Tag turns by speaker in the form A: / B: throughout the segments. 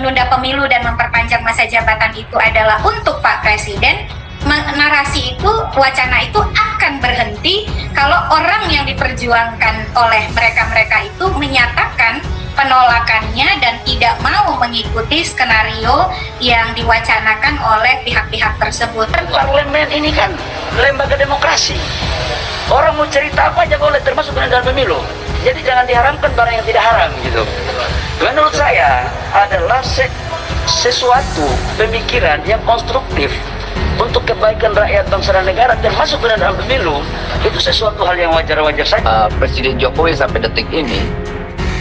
A: menunda pemilu dan memperpanjang masa jabatan itu adalah untuk Pak Presiden, narasi itu, wacana itu akan berhenti kalau orang yang diperjuangkan oleh mereka-mereka itu menyatakan penolakannya dan tidak mau mengikuti skenario yang diwacanakan oleh pihak-pihak tersebut.
B: Parlemen ini kan lembaga demokrasi. Orang mau cerita apa aja boleh, termasuk dalam pemilu. Jadi jangan diharamkan barang yang tidak haram gitu. Menurut saya adalah sesuatu pemikiran yang konstruktif untuk kebaikan rakyat bangsa dan negara, termasuk dalam pemilu, itu sesuatu hal yang wajar-wajar saja.
C: Presiden Jokowi sampai detik ini,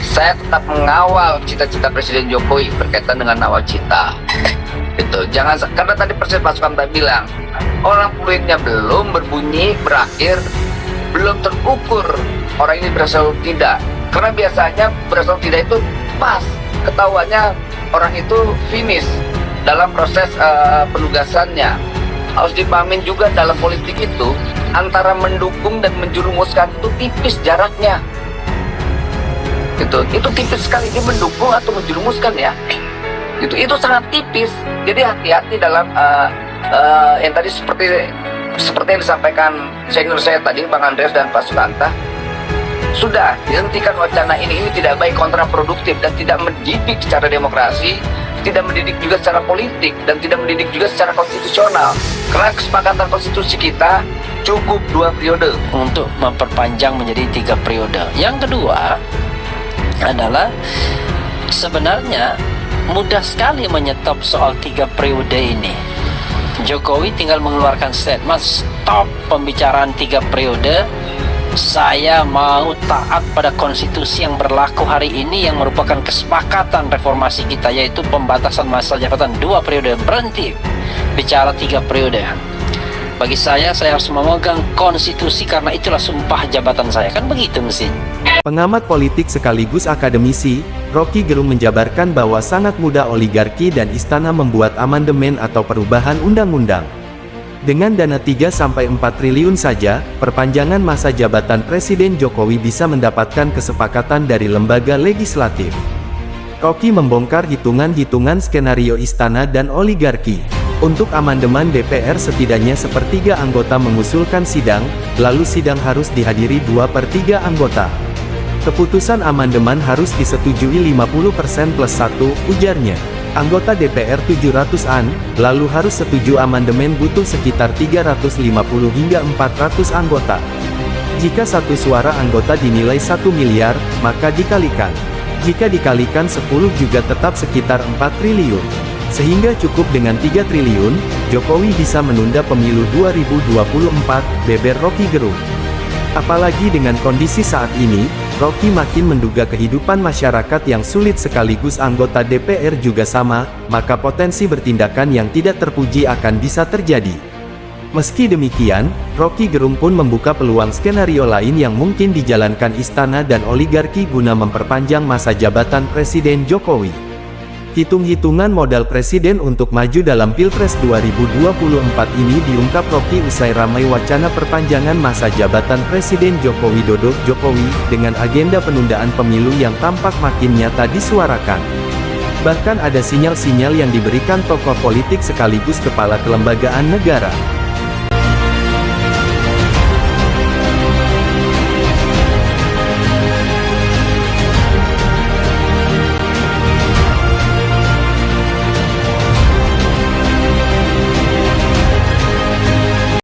C: saya tetap mengawal cita-cita Presiden Jokowi berkaitan dengan nawacita. Itu jangan, karena tadi Presiden Pak Sukamta bilang orang peluitnya belum berbunyi, berakhir, belum terukur orang ini berasal tidak. Karena biasanya berasal tidak itu pas ketahuannya orang itu finish dalam proses penugasannya. Harus dipahamin juga dalam politik itu antara mendukung dan menjerumuskan itu tipis jaraknya. Itu tipis sekali, dia mendukung atau menjerumuskan ya. Itu sangat tipis. Jadi hati-hati dalam yang tadi seperti yang disampaikan senior saya tadi, Bang Andreas dan Pak Sukanta. Sudah dihentikan wacana ini tidak baik, kontraproduktif dan tidak mendidik secara demokrasi, tidak mendidik juga secara politik dan tidak mendidik juga secara konstitusional. Karena kesepakatan konstitusi kita cukup 2 periode
D: untuk memperpanjang menjadi 3 periode. Yang kedua adalah sebenarnya mudah sekali menyetop soal 3 periode ini. Jokowi tinggal mengeluarkan statement stop pembicaraan 3 periode. Saya mau taat pada konstitusi yang berlaku hari ini yang merupakan kesepakatan reformasi kita, yaitu pembatasan masa jabatan 2 periode. Berhenti bicara 3 periode. Bagi saya harus memegang konstitusi karena itulah sumpah jabatan saya. Kan begitu mesti.
E: Pengamat politik sekaligus akademisi, Rocky Gerung menjabarkan bahwa sangat mudah oligarki dan istana membuat amandemen atau perubahan undang-undang. Dengan dana 3-4 triliun saja, perpanjangan masa jabatan Presiden Jokowi bisa mendapatkan kesepakatan dari lembaga legislatif. Rocky membongkar hitungan-hitungan skenario istana dan oligarki. Untuk amandemen DPR setidaknya sepertiga anggota mengusulkan sidang, lalu sidang harus dihadiri 2/3 anggota. Keputusan amandemen harus disetujui 50% plus 1, ujarnya. Anggota DPR 700-an, lalu harus setuju amandemen butuh sekitar 350 hingga 400 anggota. Jika satu suara anggota dinilai 1 miliar, maka dikalikan. Jika dikalikan 10 juga tetap sekitar 4 triliun. Sehingga cukup dengan 3 triliun, Jokowi bisa menunda pemilu 2024, beber Rocky Gerung. Apalagi dengan kondisi saat ini, Rocky makin menduga kehidupan masyarakat yang sulit sekaligus anggota DPR juga sama, maka potensi bertindakan yang tidak terpuji akan bisa terjadi. Meski demikian, Rocky Gerung pun membuka peluang skenario lain yang mungkin dijalankan istana dan oligarki guna memperpanjang masa jabatan Presiden Jokowi. Hitung-hitungan modal Presiden untuk maju dalam Pilpres 2024 ini diungkap Rocky usai ramai wacana perpanjangan masa jabatan Presiden Joko Widodo Jokowi dengan agenda penundaan pemilu yang tampak makin nyata disuarakan. Bahkan ada sinyal-sinyal yang diberikan tokoh politik sekaligus kepala kelembagaan negara.